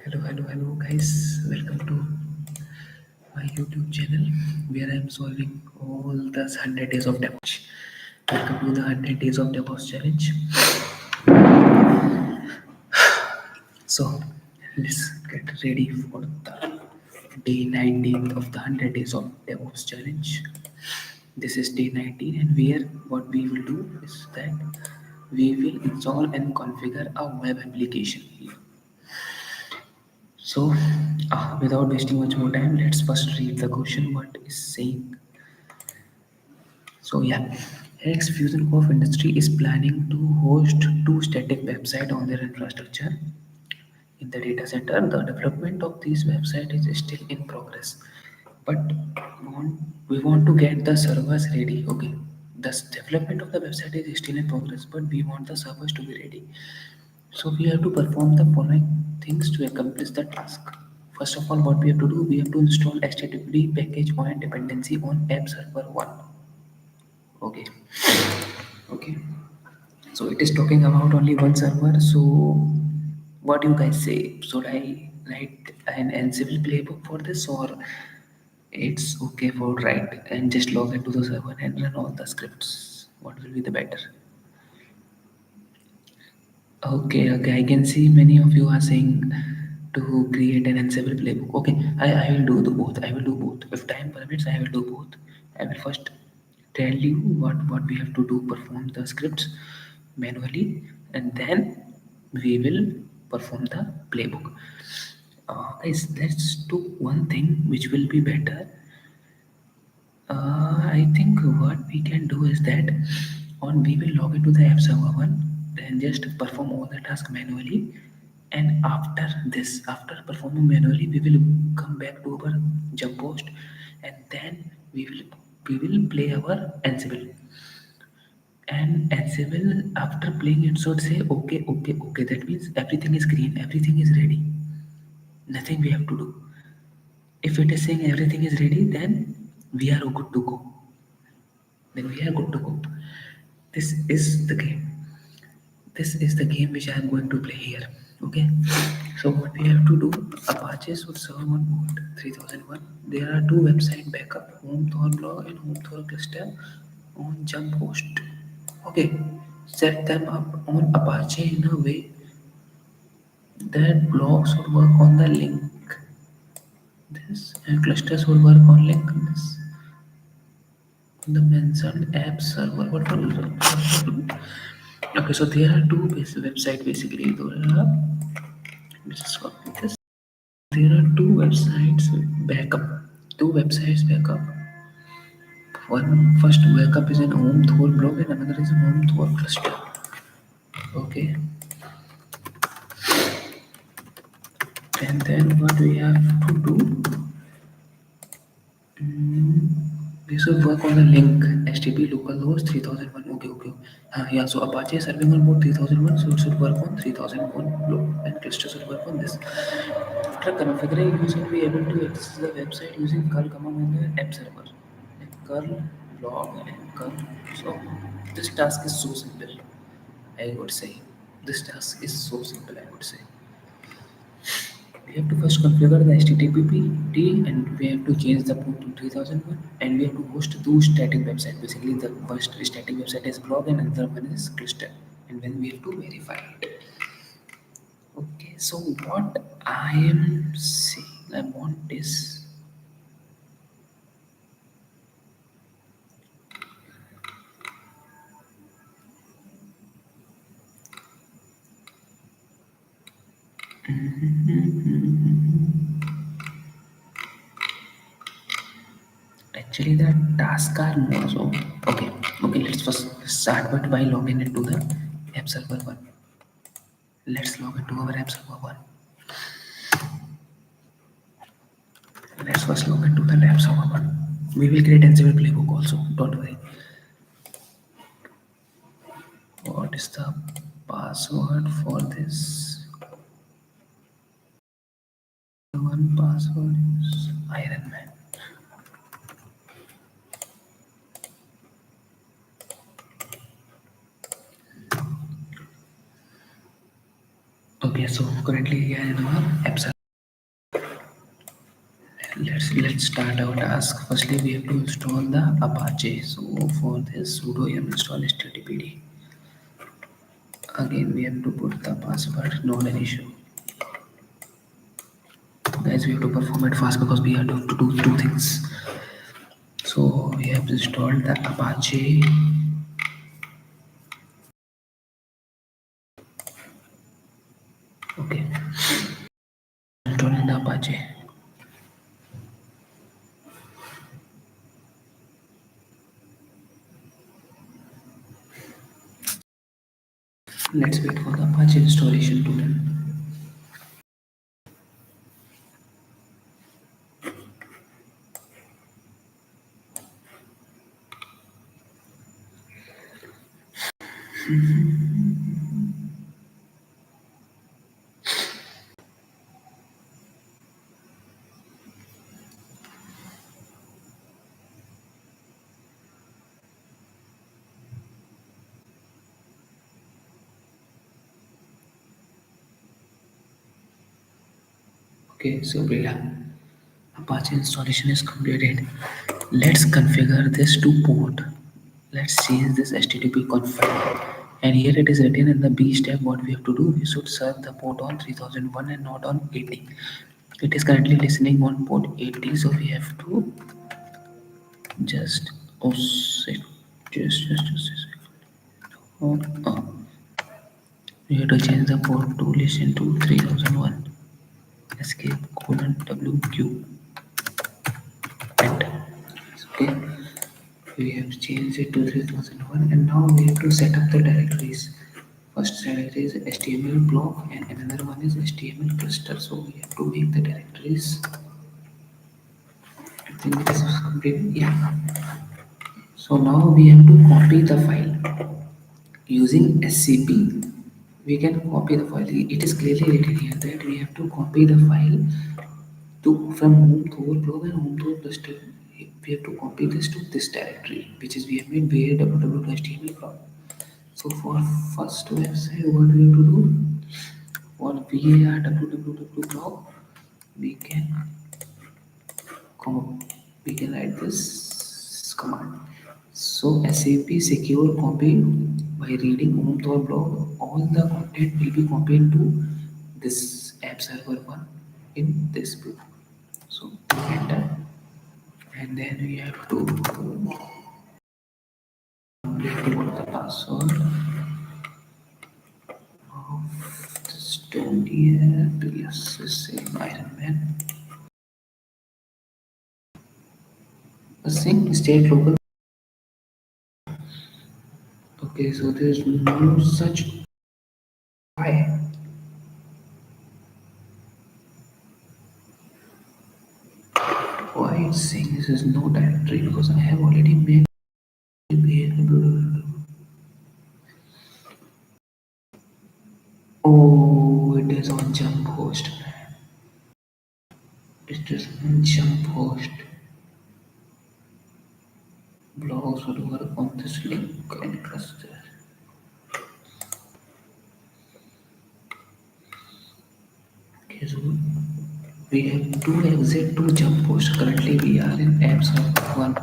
Hello, guys. Welcome to my YouTube channel where I'm solving all the 100 days of DevOps. Welcome to the 100 days of DevOps challenge. So, let's get ready for the day 19th of the 100 days of DevOps challenge. This is day 19, and where what we will do is that we will install and configure a web application here. So, without wasting much more time, let's first read the question what is saying. So yeah, xFusionCorp industry is planning to host two static websites on their infrastructure. In the data center, the development of these websites is still in progress, but we want to get the servers ready. Okay, the development of the website is still in progress, but we want the servers to be ready. So we have to perform the following things to accomplish the task. First of all, what we have to do, we have to install httpd package point dependency on app server 1. Okay, okay. So it is talking about only one server. So what do you guys say? Should I write an Ansible playbook for this, or it's okay for write and just log into the server and run all the scripts? What will be the better? Okay, I can see many of you are saying to create an Ansible playbook. Okay, I will do the both. I will do both. If time permits, I will do both. I will first tell you what we have to do, perform the scripts manually, and then we will perform the playbook. Guys, let's do one thing which will be better. I think what we can do is that on we will log into the app server one, then just perform all the task manually, and after this, after performing manually, we will come back to our jump post, and then we will play our Ansible. And Ansible, after playing it, should say okay. That means everything is green, everything is ready, nothing we have to do. If it is saying everything is ready, then we are good to go. Then we are good to go. This is the game. This is the game which I am going to play here. Okay. So what we have to do, Apache should serve on port 3001. There are two website backup, home Thor blog and home Thor cluster on jump host. Okay. Set them up on Apache in a way that blog should work on the link this and clusters should work on link this. The mentioned app server. What will okay, so there are two website basically. Let's just copy this. There are two websites backup. Two websites backup. One first backup is an home Thor blog and another is a home Thor cluster. Okay, and then what we have to do? We should work on the link HTTP localhost 3001. Okay. Yeah, so Apache is serving on port 3001, so it should work on 3001 and cluster should work on this. After configuring, you should be able to access the website using curl command on the app server. Like curl log and curl. So this task is so simple, I would say. This task is so simple, I would say. We have to first configure the HTTP and we have to change the port to 3001 and we have to host two static websites. Basically, the first static website is blog and another one is cluster. And then we have to verify it. Okay, so what I am saying, I want is actually the tasks are more so okay let's first start with by logging into the app server one. Let's log into our app server one. Let's first log into the app server one. We will create Ansible playbook also, don't worry. What is the password for this? The one password is Iron Man. Okay, so currently we are in our app server. let's start our task. Firstly, we have to install the Apache. So for this, sudo yum install httpd. Again, we have to put the password, not an issue. Guys, we have to perform it fast because we have to do two things. So we have installed the Apache. Okay, installing the Apache. Let's wait for the Apache installation to run. Okay, so Apache installation is completed. Let's configure this to port. Let's change this http.conf file. And here it is written in the B step what we have to do. We should serve the port on 3001 and not on 80. It is currently listening on port 80, so we have to just oh shit, just a second. Oh. We have to change the port to listen to 3001. Escape :WQ. Enter. Okay. We have changed it to 3001 and now we have to set up the directories. First directory is HTML block and another one is HTML cluster. So we have to make the directories. I think this is complete. Yeah. So now we have to copy the file using SCP. We can copy the file. It is clearly written here that we have to copy the file to from home to overflow and home to cluster. We have to copy this to this directory, which is we have made where www.html from. So for first website, what we have to do for var www blog, we can we can write this command. So SAP secure copy by reading home to blog. All the content will be copied to this app server one in this book. So enter, and then we have to put the password of the story app. Yes, the same Iron Man. The same state local. Okay, so there's no such why. Why it's saying this is no directory because I have already made oh, it is on jump host. It is on jump host. Blogs will work on this link and cluster. Okay, so we have to exit to jump host. Currently we are in app server 1.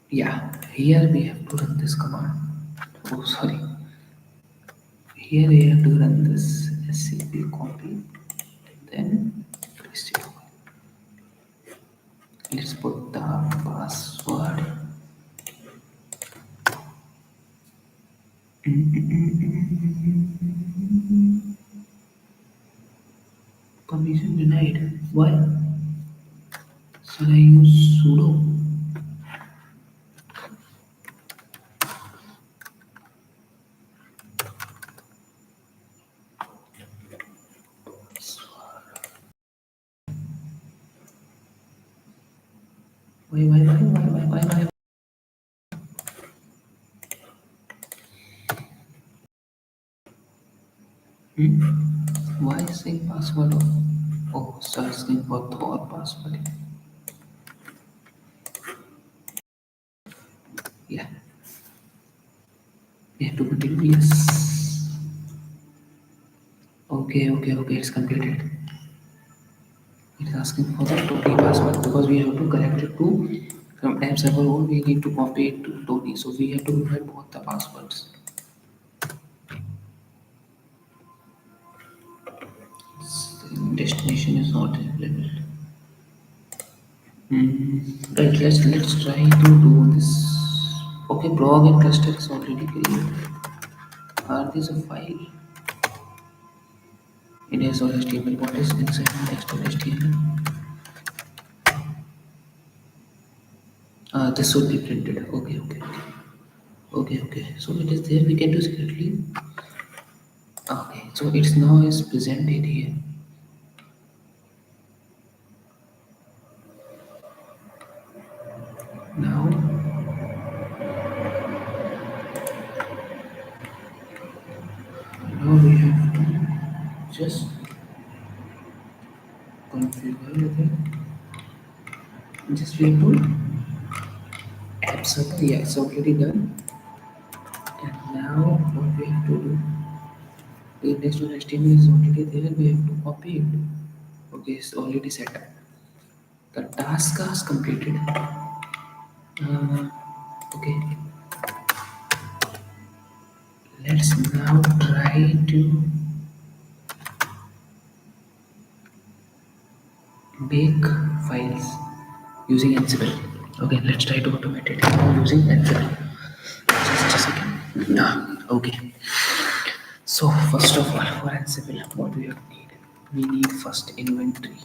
Yeah, here we have to run this command. Oh, sorry. Here we have to run this scp copy, then paste it. Let's put the password. Permission denied. Why? Should I use sudo? Why? Why saying password? Oh, searching for Thor password. Yeah, we have to continue. Yes. Okay. It's completed. It's asking for the Tony password because we have to connect it to from app server one. We need to copy it to Tony, so we have to provide both the passwords. Destination is not available. Right, let's try to do this. Okay, blog and cluster is already created. Are this a file? It is on HTML. What is inside the text of HTML? This should be printed. Okay. So it is there. We can do secretly. Okay, so it's now is presented here. Now we have to just configure it. Just we have to app server. Yeah, it's already done. And now what we have to do? The next one HTML is already there. We have to copy it. Okay, it's already set up. The task is completed. Okay, let's now try to make files using Ansible. Okay, let's try to automate it using Ansible. Just a second. Okay. So first of all, for Ansible, what we need? We need first inventory.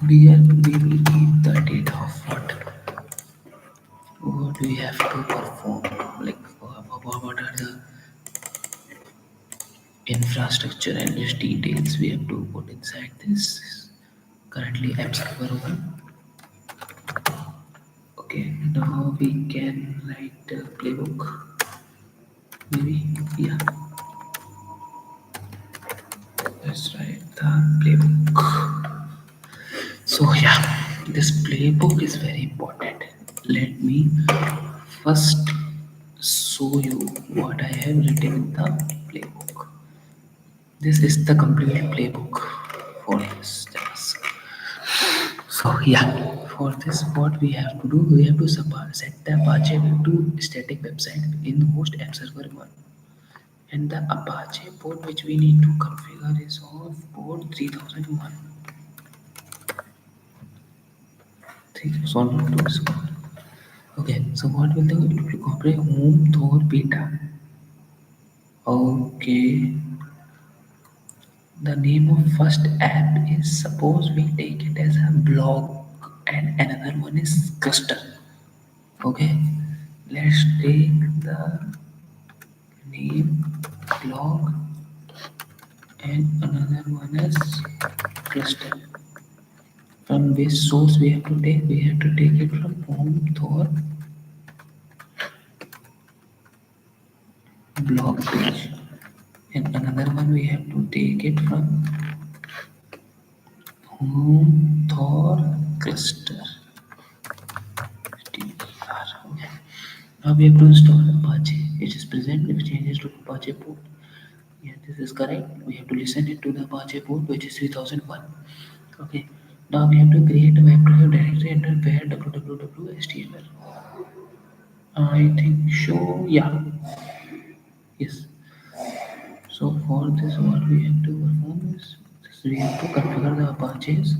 We will need the data of what we have to perform. Like what are the infrastructure and just details we have to put inside this. Currently, app server 1. Okay, now we can write a playbook. Maybe, yeah. Let's write the playbook. So yeah, this playbook is very important. Let me first show you what I have written in the playbook. This is the complete playbook for this task. So yeah, for this what we have to do, we have to set the Apache to static website in host app server 1. And the Apache port which we need to configure is on port 3001. 3002 is gone. Okay, so what will do? It will copy home Thor beta. Okay, the name of first app is, suppose we take it as a blog and another one is cluster. Okay, let's take the name blog and another one is cluster. From which source we have to take? We have to take it from home Thor blog page, and another one we have to take it from home Thor cluster. Okay. Now we have to install Apache. It is present if changes to Apache port. Yeah, this is correct. We have to listen it to the Apache port which is 3001. Okay. Now we have to create a web drive directory under where www.html. I think so. Yeah. Yes. So for this, what we have to perform is we have to configure the Apaches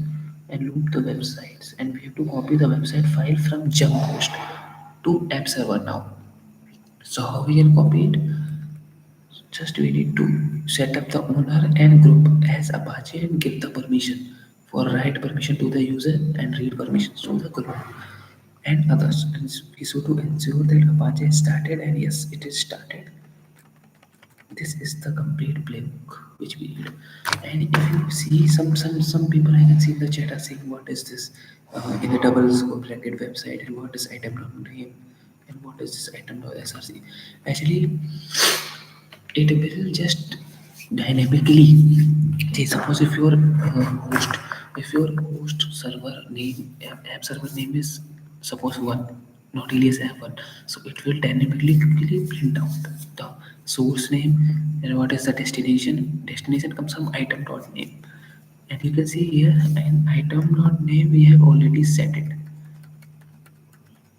and loop the websites, and we have to copy the website file from jump host to app server now. So how we can copy it? Just we need to set up the owner and group as Apache and give the permission for write permission to the user and read permissions to the group and others. And we should to ensure that Apache is started, and yes, it is started. This is the complete playbook which we did. And if you see some people, I can see in the chat are saying what is this in the double scope bracket website, and what is item name, and what is this item src. Actually, it will just dynamically see, suppose if your host server name app server name is suppose 1, not Alias app 1, so it will dynamically quickly print out the source name and what is the destination. Destination comes from item dot name. And you can see here an item.name we have already set it.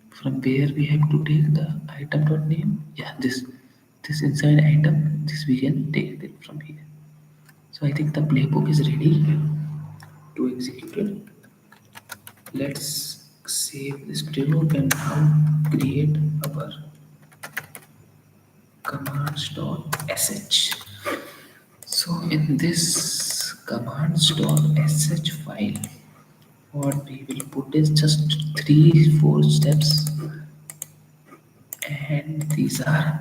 From where we have to take the item.name? Yeah, this inside item, this we can take it from here. So I think the playbook is ready to execute it. Let's save this playbook and now create our commands.sh. So in this commands.sh file, what we will put is just 3-4 steps, and these are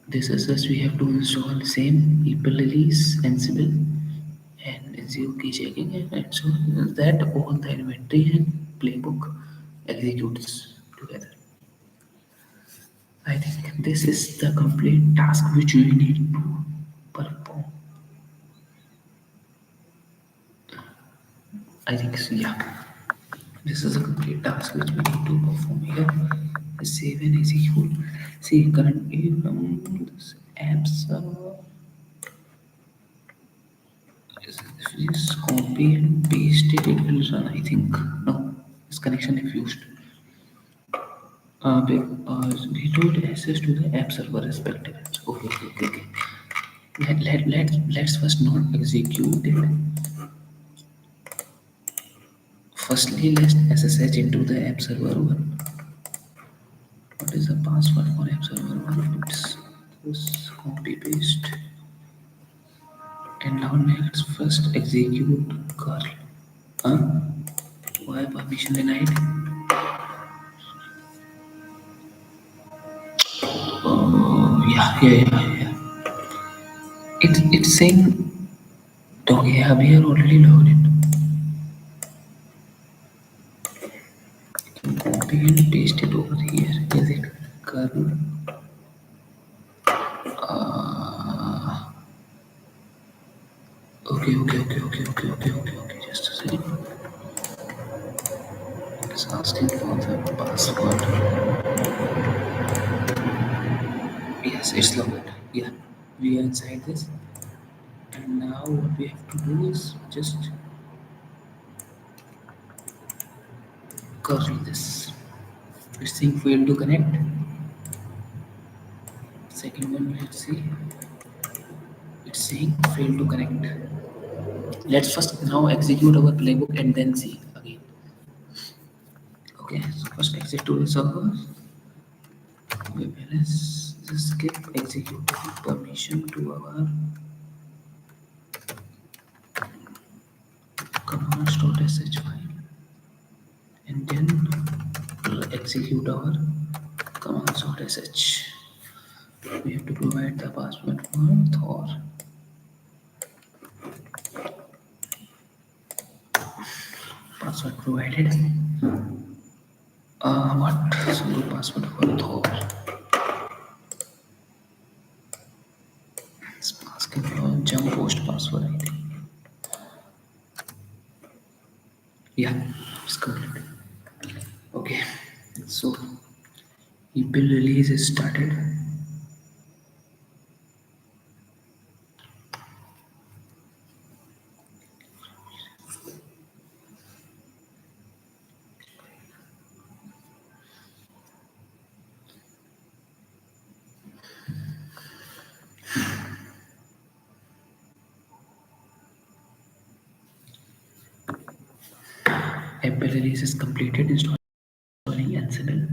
this is just we have to install same people release Ansible and zero key checking, and so that all the inventory and playbook executes together. I think this is the complete task which we need to perform. I think so, yeah. This is a complete task which we need to perform here. Save and execute. See, currently from this apps, if we just copy and paste it, it will run. I think no, this connection refused. We told access to the app server respective. Okay, okay, okay, okay. Let's first not execute it. Firstly, let's SSH into the app server one. What is the password for app server one? It's this copy paste. And now let's first execute curl. Huh? Why permission denied? Oh, yeah. It's saying, oh yeah, we are already logged in. Copy and paste it over here. Is it curl? Uh, okay. Just a second. It's asking for the password. Yes, it's logged. Yeah, we are inside this. And now what we have to do is just curl this. It's saying failed to connect. Second one, let's see. It's saying failed to connect. Let's first now execute our playbook and then see again. Okay, so first exit to the server. Let's just give executable permission to our commands.sh file and then execute our commands.sh. We have to provide the password for Thor. Password provided. What? Sudo password for Thor. It's asking for jump post password, I think. Yeah, it's complete. Okay, so people release is started. Apple release is completed. Installing Ansible.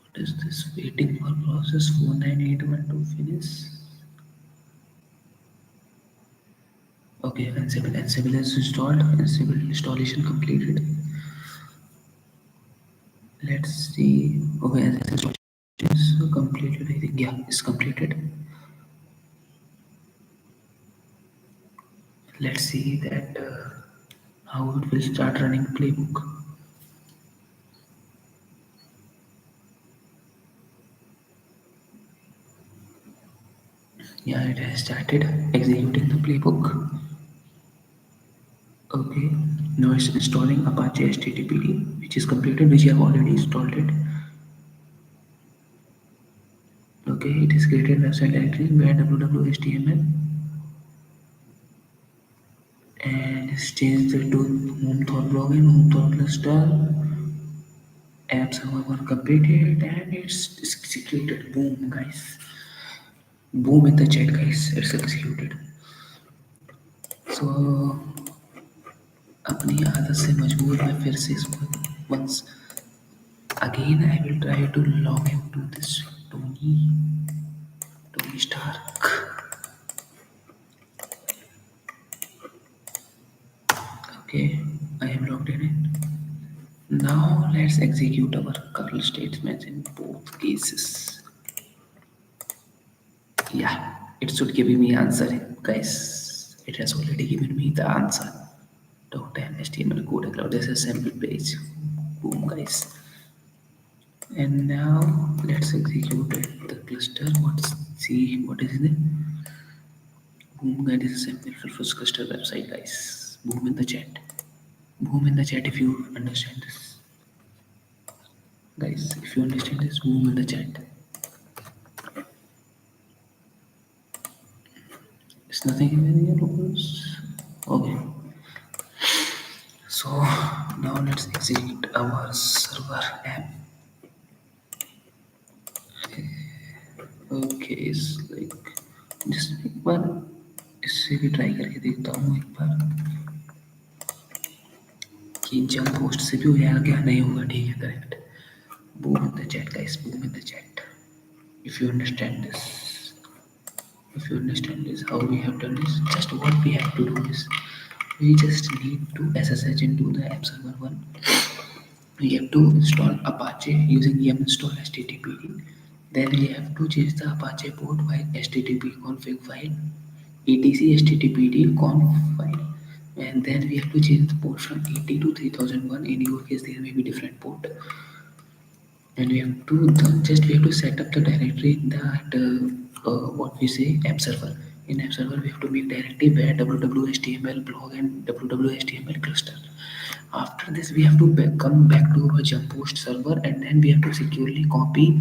What is this? Waiting for process 49812 to finish. Okay, Ansible is installed. Ansible installation completed. Let's see. Okay, installation is completed. I think yeah, it's completed. Let's see that how it will start running playbook. Yeah, it has started executing the playbook. Okay, Now it's installing Apache httpd, which is completed, which you have already installed it. Okay, it is created website directory where www.html and it's changed it to home thought login, home thought cluster, app server 1 completed, and it's executed. Boom, guys. Boom in the chat, guys. It's executed. So अपनी आदत से मजबूर मैं फिर से इसको once again I will try to log into this Tony Stark. Okay, I am logged in. Now let's execute our curl statements in both cases. Yeah, it should give me answer, guys. It has already given me the answer. .html KodeKloud. This is a sample page. Boom, guys. And now let's execute it. The cluster. Let's see what is it. Boom, guys. This is a sample first cluster website, guys. Boom in the chat. Boom in the chat if you understand this. Guys, if you understand this, boom in the chat. It's nothing in here, okay. So now let's execute our server app. Okay, it's like just एक बार इससे भी try करके देखता हूँ एक बार कि jump post से भी होगा क्या नहीं होगा. ठीक है, correct. Boom in the chat, guys. Boom in the chat. If you understand this, how we have done this, just what we have to do is we just need to SSH into the app server 1. We have to install Apache using yum install httpd. Then we have to change the Apache port by http config file, etc httpd conf file, and then we have to change the port from 80 to 3001. In your case, there may be different port, and we have to set up the directory that what we say app server. In app server, we have to make directory where www.html blog and www.html cluster. After this, we have to come back to our jump post server, and then we have to securely copy.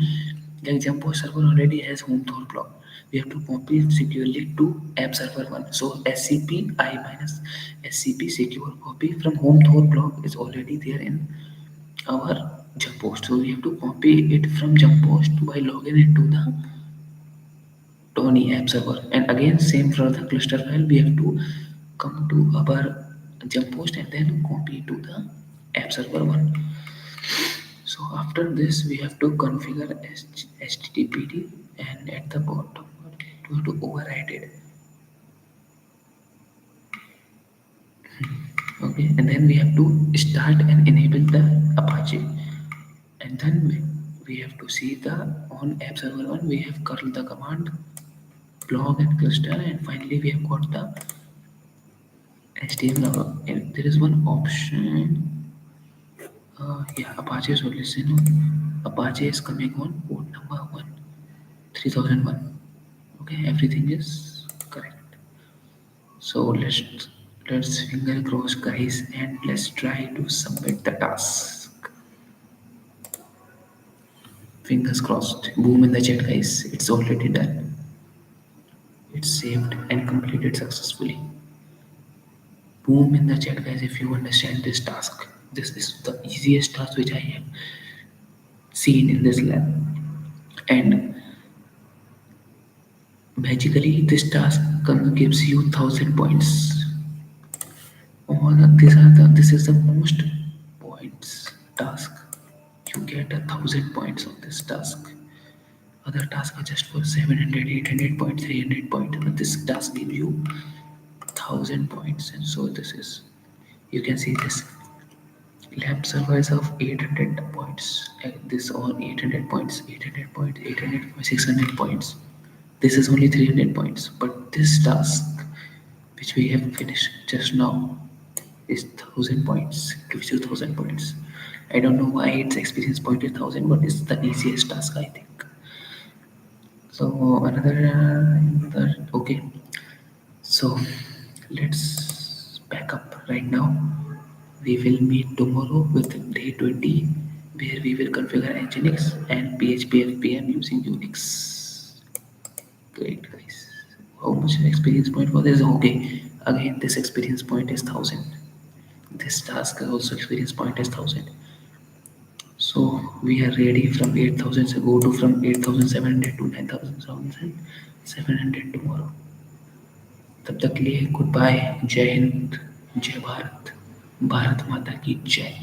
The jump post server already has home thought blog. We have to copy it securely to app server 1. So scp I minus scp secure copy from home thought blog is already there in our jump post. So we have to copy it from jump post by logging into the Tony app server. And again, same for the cluster file. We have to come to our jump post and then copy to the app server 1. So after this, we have to configure httpd, and at the bottom we have to override it. Okay, and then we have to start and enable the Apache, and then we have to see the on app server 1 we have curl the command blog and cluster, and finally we have got the HTML. And there is one option. Yeah, Apache solution. Apache is coming on port number 3001. Okay, everything is correct. So let's finger cross, guys, and let's try to submit the task. Fingers crossed. Boom in the chat, guys. It's already done. It's saved and completed successfully. Boom in the chat, guys, if you understand this task. This is the easiest task which I have seen in this lab. And magically, this task gives you 1000 points. This is the most points task. You get 1000 points on this task. Other tasks are just for 700, 800 points, 300 points. But this task gives you 1000 points. And so this is, you can see this lab servers of 800 points. This on 800 points, 800 points, 800 points, 600 points. This is only 300 points. But this task, which we have finished just now, is 1000 points. Gives you 1000 points. I don't know why its experience point is 1000, but it's the easiest task, I think. So another okay. So let's back up right now. We will meet tomorrow with day 20, where we will configure Nginx and PHP FPM using Unix. Great, guys. How much experience point for this? Okay, again this experience point is 1000. This task also experience point is 1000. So we are ready from 8000. So go to from 8700 to 9700 tomorrow. तब तक के लिए good bye. जय हिंद, जय भारत, भारत माता की जय.